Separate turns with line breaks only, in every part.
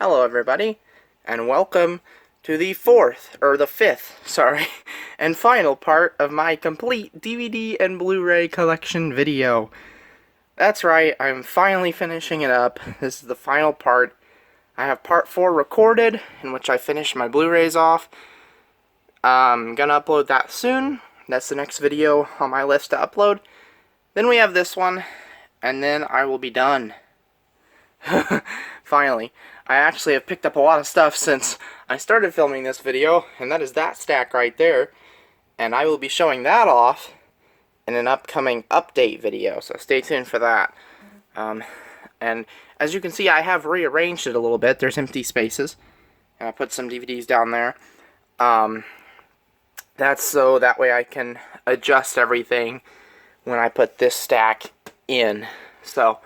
Hello everybody, and welcome to the fifth, sorry, and final part of my complete DVD and Blu-ray collection video. That's right, I'm finally finishing it up. This is the final part. I have part 4 recorded, in which I finished my Blu-rays off. I'm gonna upload that soon. That's the next video on my list to upload. Then we have this one, and then I will be done. Finally. I actually have picked up a lot of stuff since I started filming this video, and that is that stack right there. And I will be showing that off in an upcoming update video, so stay tuned for that. And as you can see, I have rearranged it a little bit. There's empty spaces, and I put some DVDs down there. That's so that way I can adjust everything when I put this stack in. So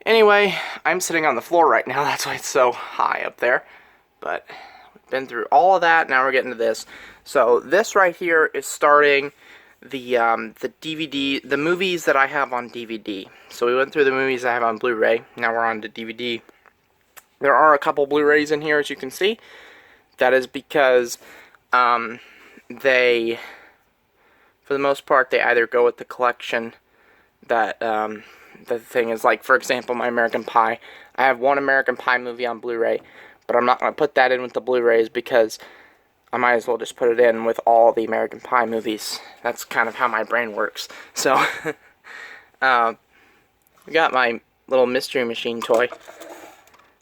anyway, I'm sitting on the floor right now, that's why it's so high up there. But we've been through all of that, now we're getting to this. So this right here is starting the DVD, the movies that I have on DVD. So we went through the movies I have on Blu-ray, now we're on to DVD. There are a couple Blu-rays in here, as you can see. That is because they, for the most part, they either go with the collection that the thing is, like, for example, my American Pie. I have one American Pie movie on Blu-ray, but I'm not going to put that in with the Blu-rays because I might as well just put it in with all the American Pie movies. That's kind of how my brain works. So, I got my little Mystery Machine toy.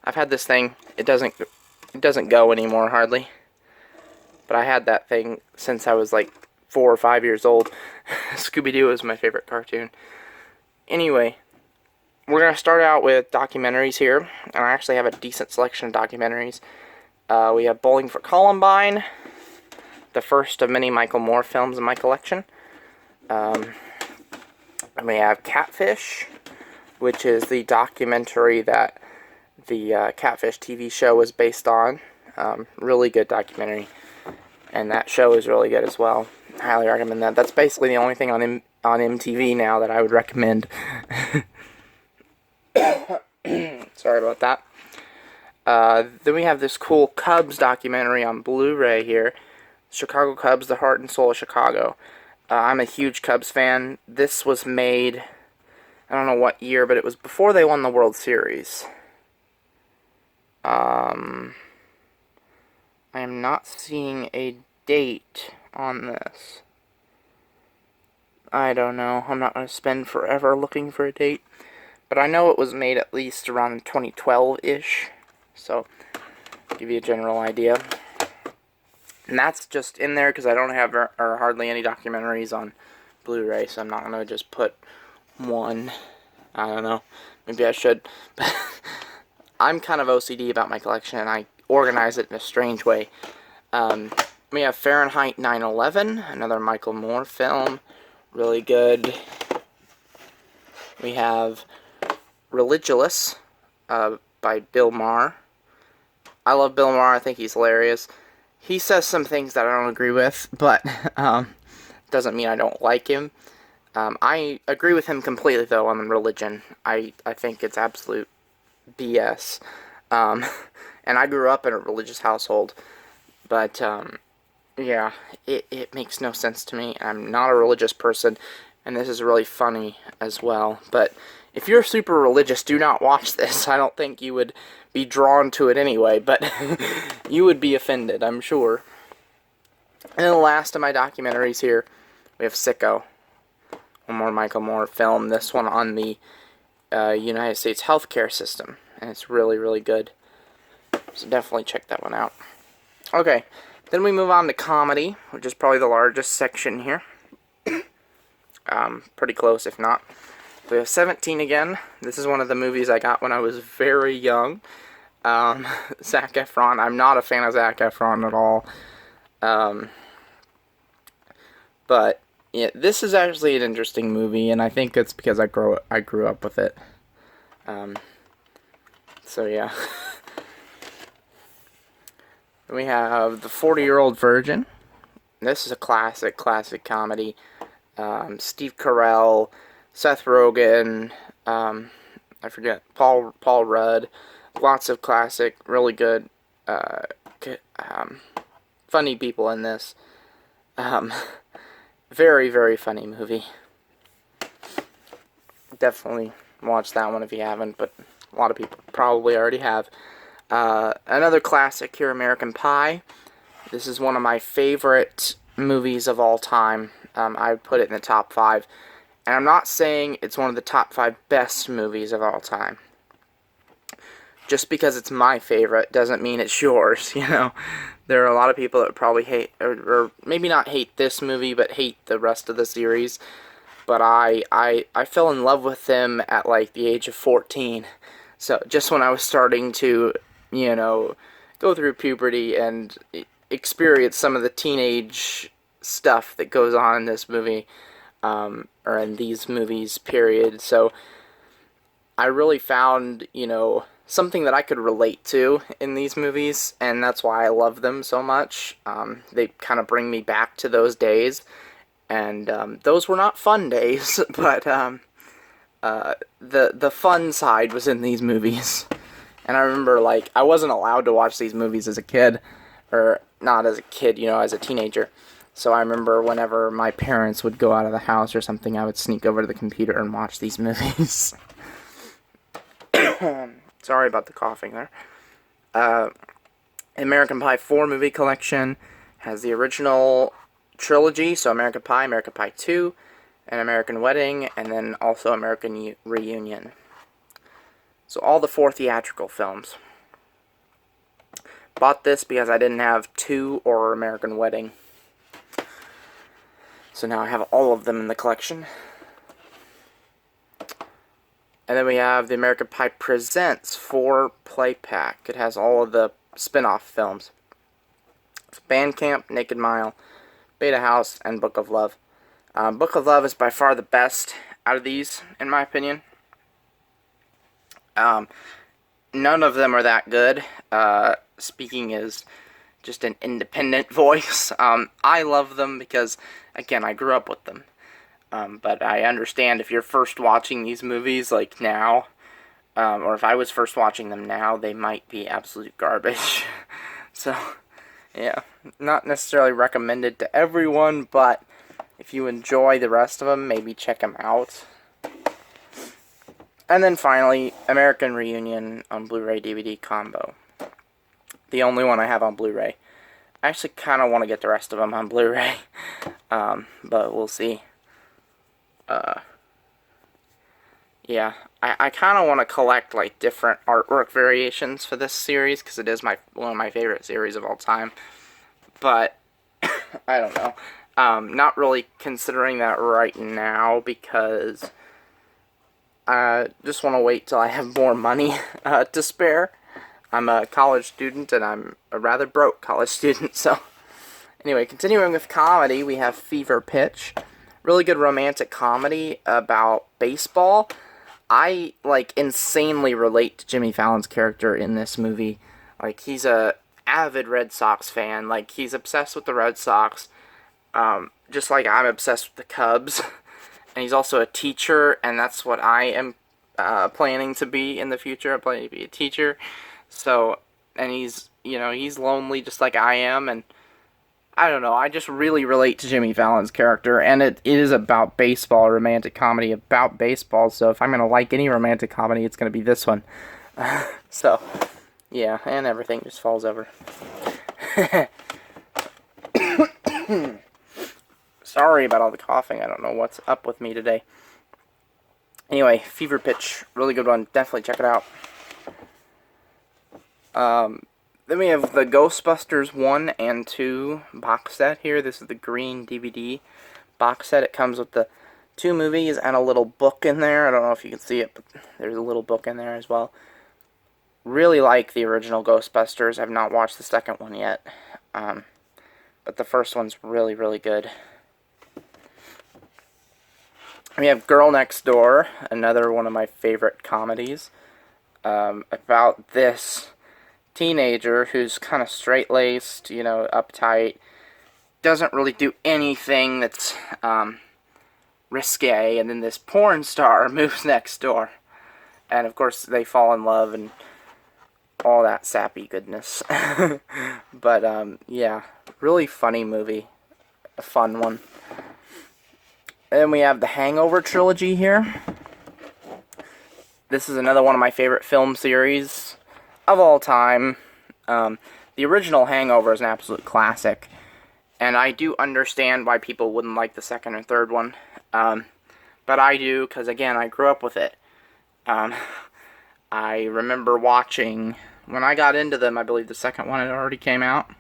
I've had this thing. It doesn't go anymore, hardly. But I had that thing since I was, like, 4 or 5 years old. Scooby-Doo is my favorite cartoon. Anyway, we're going to start out with documentaries here, and I actually have a decent selection of documentaries. We have Bowling for Columbine, the first of many Michael Moore films in my collection. And we have Catfish, which is the documentary that the Catfish TV show was based on. Really good documentary, and that show is really good as well. I highly recommend that. That's basically the only thing on MTV now that I would recommend. Sorry about that. Then we have this cool Cubs documentary on Blu-ray here. Chicago Cubs, the Heart and Soul of Chicago. I'm a huge Cubs fan. This was made, I don't know what year, but it was before they won the World Series. I am not seeing a date on this. I don't know. I'm not going to spend forever looking for a date. But I know it was made at least around 2012-ish. So, give you a general idea. And that's just in there because I don't have hardly any documentaries on Blu-ray. So I'm not going to just put one. I don't know. Maybe I should. But I'm kind of OCD about my collection, and I organize it in a strange way. We have Fahrenheit 9/11, another Michael Moore film. Really good. We have Religulous by Bill Maher. I love Bill Maher. I think he's hilarious. He says some things that I don't agree with, but doesn't mean I don't like him. I agree with him completely, though, on religion. I think it's absolute BS. And I grew up in a religious household, but yeah, it makes no sense to me. I'm not a religious person, and this is really funny as well. But if you're super religious, do not watch this. I don't think you would be drawn to it anyway, but you would be offended, I'm sure. And then the last of my documentaries here, we have Sicko. One more Michael Moore film, this one on the United States healthcare system. And it's really, really good. So definitely check that one out. Okay, then we move on to comedy, which is probably the largest section here. Pretty close, if not. We have 17 again. This is one of the movies I got when I was very young. Zac Efron. I'm not a fan of Zac Efron at all. But yeah, this is actually an interesting movie, and I think it's because I grew up with it. So yeah. We have The 40-Year-Old Virgin. This is a classic comedy. Steve Carell, Seth Rogen, I forget, Paul Rudd. Lots of classic, really good, funny people in this. Um, very, very funny movie. Definitely watch that one if you haven't, but a lot of people probably already have. Another classic here, American Pie. This is one of my favorite movies of all time. I would put it in the top 5. And I'm not saying it's one of the top 5 best movies of all time. Just because it's my favorite doesn't mean it's yours, you know. There are a lot of people that probably hate, or maybe not hate this movie, but hate the rest of the series. But I fell in love with them at like the age of 14. So just when I was starting to, you know, go through puberty and experience some of the teenage stuff that goes on in this movie, or in these movies, period. So I really found, you know, something that I could relate to in these movies, and that's why I love them so much. They kind of bring me back to those days. And those were not fun days, but the fun side was in these movies. And I remember, like, I wasn't allowed to watch these movies as a kid, or not as a kid, you know, as a teenager. So I remember whenever my parents would go out of the house or something, I would sneak over to the computer and watch these movies. Sorry about the coughing there. American Pie 4 movie collection has the original trilogy, so American Pie 2, and American Wedding, and then also American Reunion. So all the 4 theatrical films. Bought this because I didn't have 2 or American Wedding. So now I have all of them in the collection. And then we have the American Pie Presents 4 play pack. It has all of the spin-off films. It's Bandcamp, Naked Mile, Beta House, and Book of Love. Book of Love is by far the best out of these, in my opinion. None of them are that good. Speaking as just an independent voice. I love them because, again, I grew up with them. But I understand if you're first watching these movies, like now, or if I was first watching them now, they might be absolute garbage. So, yeah, not necessarily recommended to everyone, but if you enjoy the rest of them, maybe check them out. And then finally, American Reunion on Blu-ray DVD combo. The only one I have on Blu-ray. I actually kind of want to get the rest of them on Blu-ray, but we'll see. Yeah, I kind of want to collect, like, different artwork variations for this series, because it is one of my favorite series of all time. But, I don't know. Not really considering that right now, because I just want to wait till I have more money to spare. I'm a college student, and I'm a rather broke college student, so... Anyway, continuing with comedy, we have Fever Pitch. Really good romantic comedy about baseball. I, like, insanely relate to Jimmy Fallon's character in this movie. Like, he's a avid Red Sox fan. Like, he's obsessed with the Red Sox, just like I'm obsessed with the Cubs. And he's also a teacher, and that's what I am planning to be in the future. I'm planning to be a teacher. So, and he's, you know, he's lonely just like I am, and I don't know, I just really relate to Jimmy Fallon's character, and it is about baseball, a romantic comedy about baseball, so if I'm going to like any romantic comedy, it's going to be this one. So, yeah, and everything just falls over. Sorry about all the coughing, I don't know what's up with me today. Anyway, Fever Pitch, really good one, definitely check it out. Then we have the Ghostbusters 1 and 2 box set here. This is the green DVD box set. It comes with the 2 movies and a little book in there. I don't know if you can see it, but there's a little book in there as well. Really like the original Ghostbusters. I've not watched the second one yet. But the first one's really, really good. We have Girl Next Door, another one of my favorite comedies. About this teenager who's kind of straight-laced, you know, uptight, doesn't really do anything that's risque, and then this porn star moves next door, and of course they fall in love, and all that sappy goodness. But, yeah, really funny movie. A fun one. Then we have the Hangover trilogy here. This is another one of my favorite film series of all time. The original Hangover is an absolute classic. And I do understand why people wouldn't like the second and third one. But I do, because again, I grew up with it. I remember watching, when I got into them, I believe the second one had already came out.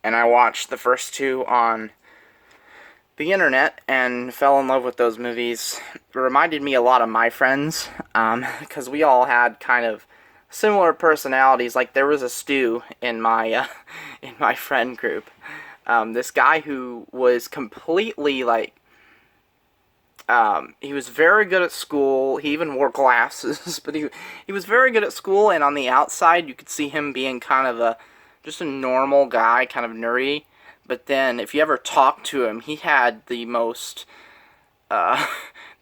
And I watched the first two on the internet and fell in love with those movies. It reminded me a lot of my friends, because we all had kind of similar personalities. Like, there was a Stu in my friend group. This guy who was completely, like, he was very good at school. He even wore glasses, but he was very good at school, and on the outside you could see him being kind of just a normal guy, kind of nerdy. But then, if you ever talked to him, he had the most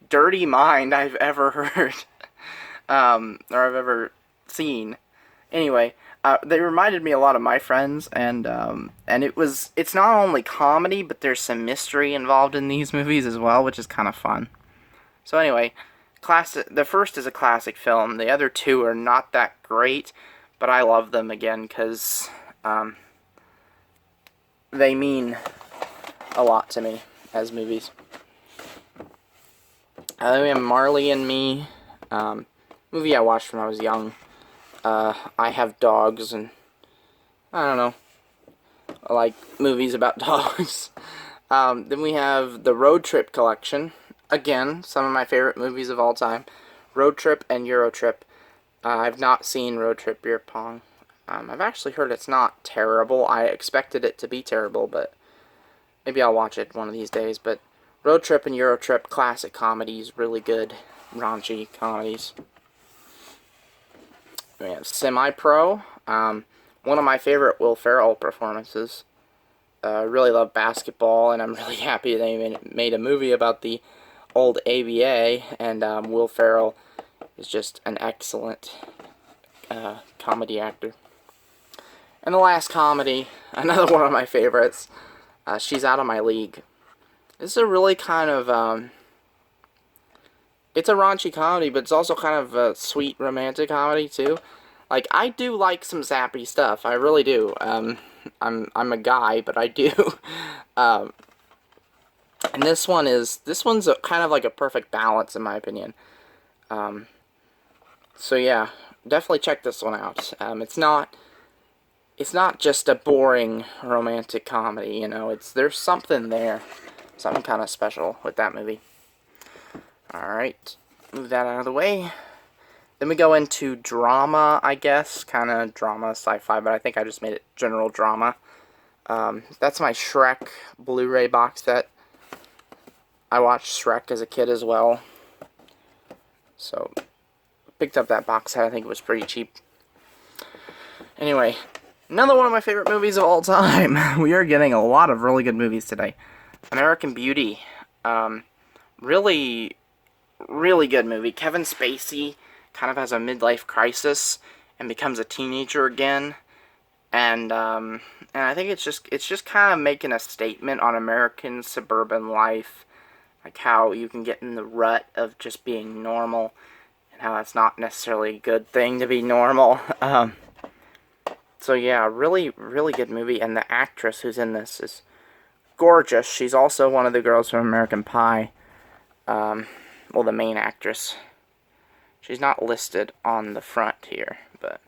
dirty mind I've ever heard, or I've ever seen. Anyway, they reminded me a lot of my friends, and it's not only comedy, but there's some mystery involved in these movies as well, which is kind of fun. So anyway, the first is a classic film. The other two are not that great, but I love them again because they mean a lot to me as movies. Then we have Marley and Me, movie I watched when I was young. I have dogs, and I don't know, I like movies about dogs. Then we have the Road Trip collection. Again, some of my favorite movies of all time. Road Trip and Euro Trip. I've not seen Road Trip Beer Pong. I've actually heard it's not terrible. I expected it to be terrible, but maybe I'll watch it one of these days. But Road Trip and Euro Trip, classic comedies, really good, raunchy comedies. We have Semi-Pro, one of my favorite Will Ferrell performances. I really love basketball, and I'm really happy they made a movie about the old ABA, and Will Ferrell is just an excellent comedy actor. And the last comedy, another one of my favorites, She's Out of My League. This is a really kind of, it's a raunchy comedy, but it's also kind of a sweet romantic comedy, too. Like, I do like some sappy stuff, I really do. I'm a guy, but I do. And this one's kind of like a perfect balance, in my opinion. So yeah, definitely check this one out. It's not just a boring romantic comedy, you know. There's something there, something kind of special with that movie. All right, move that out of the way. Then we go into drama, I guess, kind of drama, sci-fi, but I think I just made it general drama. That's my Shrek Blu-ray box set. I watched Shrek as a kid as well, so picked up that box set. I think it was pretty cheap. Anyway, another one of my favorite movies of all time. We are getting a lot of really good movies today. American Beauty, really, really good movie. Kevin Spacey kind of has a midlife crisis and becomes a teenager again, and I think it's just kind of making a statement on American suburban life, like how you can get in the rut of just being normal, and how that's not necessarily a good thing to be normal. So yeah, really, really good movie, and the actress who's in this is gorgeous. She's also one of the girls from American Pie. Well, the main actress. She's not listed on the front here, but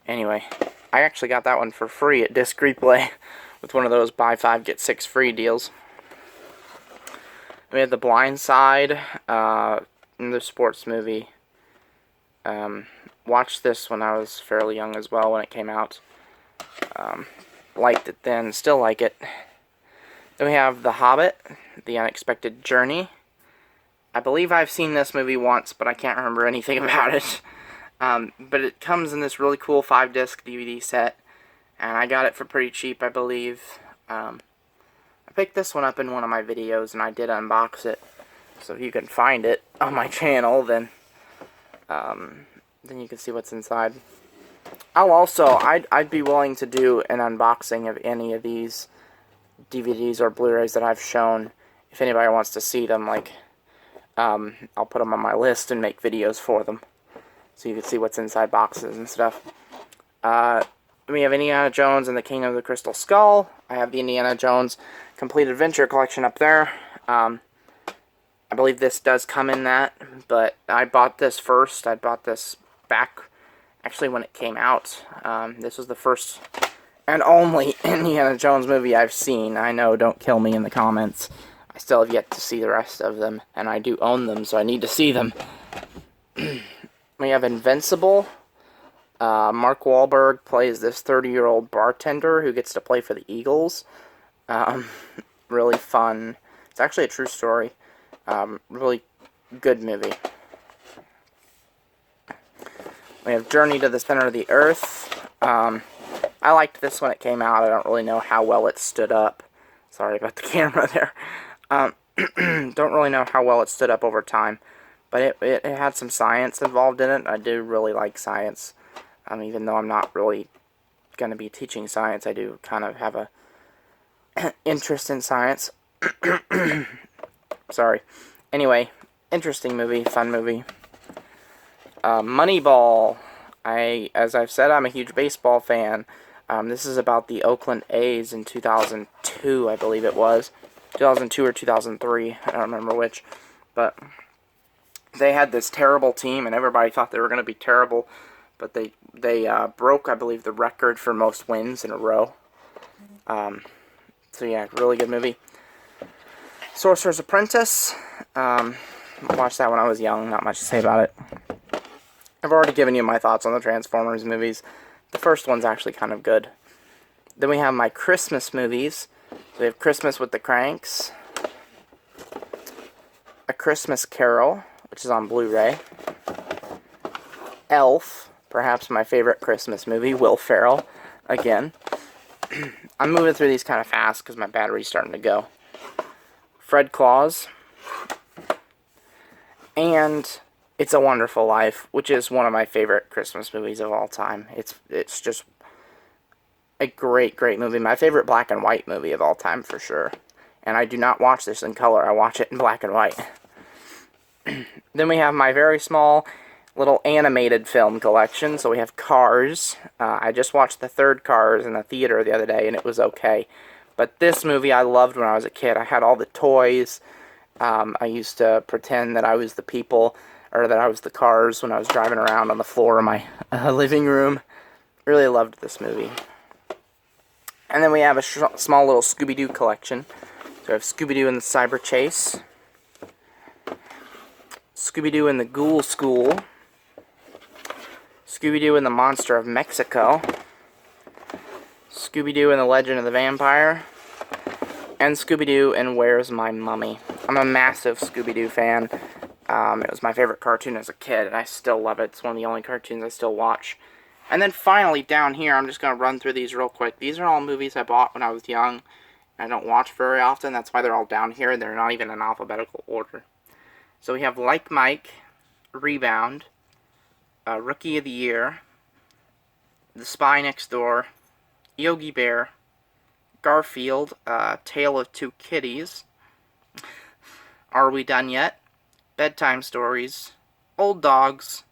anyway, I actually got that one for free at Disc Replay with one of those buy 5 get 6 free deals. We had The Blind Side, the sports movie. Watched this when I was fairly young as well when it came out. Liked it then, still like it. Then we have The Hobbit, The Unexpected Journey. I believe I've seen this movie once, but I can't remember anything about it. But it comes in this really cool 5-disc DVD set, and I got it for pretty cheap, I believe. I picked this one up in one of my videos, and I did unbox it. So if you can find it on my channel, then then you can see what's inside. I'd be willing to do an unboxing of any of these DVDs or Blu-rays that I've shown. If anybody wants to see them, like, I'll put them on my list and make videos for them, so you can see what's inside boxes and stuff. We have Indiana Jones and the Kingdom of the Crystal Skull. I have the Indiana Jones Complete Adventure Collection up there. I believe this does come in that, but I bought this first. I bought this back, actually, when it came out. This was the first and only Indiana Jones movie I've seen. I know, don't kill me in the comments. I still have yet to see the rest of them, and I do own them, so I need to see them. We have Invincible. Mark Wahlberg plays this 30-year-old bartender who gets to play for the Eagles. Really fun. It's actually a true story. Really good movie. We have Journey to the Center of the Earth. I liked this when it came out. I don't really know how well it stood up. Sorry about the camera there. Don't really know how well it stood up over time. But it had some science involved in it. I do really like science. Even though I'm not really going to be teaching science, I do kind of have a interest in science. Sorry. Anyway, interesting movie, fun movie. Moneyball. As I've said, I'm a huge baseball fan. This is about the Oakland A's in 2002, I believe it was. 2002 or 2003, I don't remember which. But they had this terrible team, and everybody thought they were going to be terrible. But they broke, I believe, the record for most wins in a row. So yeah, really good movie. Sorcerer's Apprentice. Watched that when I was young. Not much to say about it. I've already given you my thoughts on the Transformers movies. The first one's actually kind of good. Then we have my Christmas movies. So we have Christmas with the Cranks. A Christmas Carol, which is on Blu-ray. Elf. Perhaps my favorite Christmas movie, Will Ferrell, again. I'm moving through these kind of fast because my battery's starting to go. Fred Claus. And It's a Wonderful Life, which is one of my favorite Christmas movies of all time. It's just a great, great movie. My favorite black and white movie of all time, for sure. And I do not watch this in color. I watch it in black and white. Then we have my very small little animated film collection. So we have Cars. I just watched the third Cars in the theater the other day, and it was okay. But this movie I loved when I was a kid. I had all the toys. I used to pretend that I was the people, or that I was the cars when I was driving around on the floor of my living room. Really loved this movie. And then we have a small little Scooby-Doo collection. So we have Scooby-Doo in the Cyber Chase. Scooby-Doo in the Ghoul School. Scooby-Doo and the Monster of Mexico, Scooby-Doo and the Legend of the Vampire, and Scooby-Doo and Where's My Mummy. I'm a massive Scooby-Doo fan. It was my favorite cartoon as a kid, and I still love it. It's one of the only cartoons I still watch. And then finally, down here, I'm just going to run through these real quick. These are all movies I bought when I was young. I don't watch very often. That's why they're all down here. They're not even in alphabetical order. So we have Like Mike, Rebound, Rookie of the Year, The Spy Next Door, Yogi Bear, Garfield, Tale of Two Kitties, Are We Done Yet?, Bedtime Stories, Old Dogs,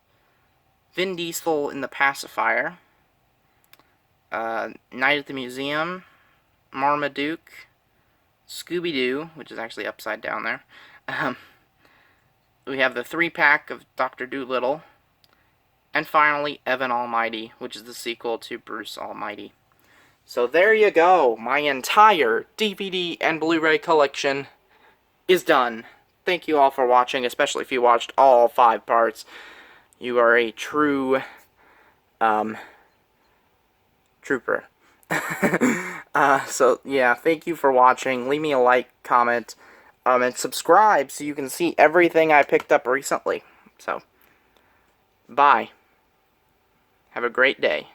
Vin Diesel in The Pacifier, Night at the Museum, Marmaduke, Scooby-Doo, which is actually upside down there. We have the 3-pack of Dr. Dolittle, and finally, Evan Almighty, which is the sequel to Bruce Almighty. So there you go. My entire DVD and Blu-ray collection is done. Thank you all for watching, especially if you watched all 5 parts. You are a true, trooper. So, yeah, thank you for watching. Leave me a like, comment, and subscribe so you can see everything I picked up recently. So, bye. Have a great day.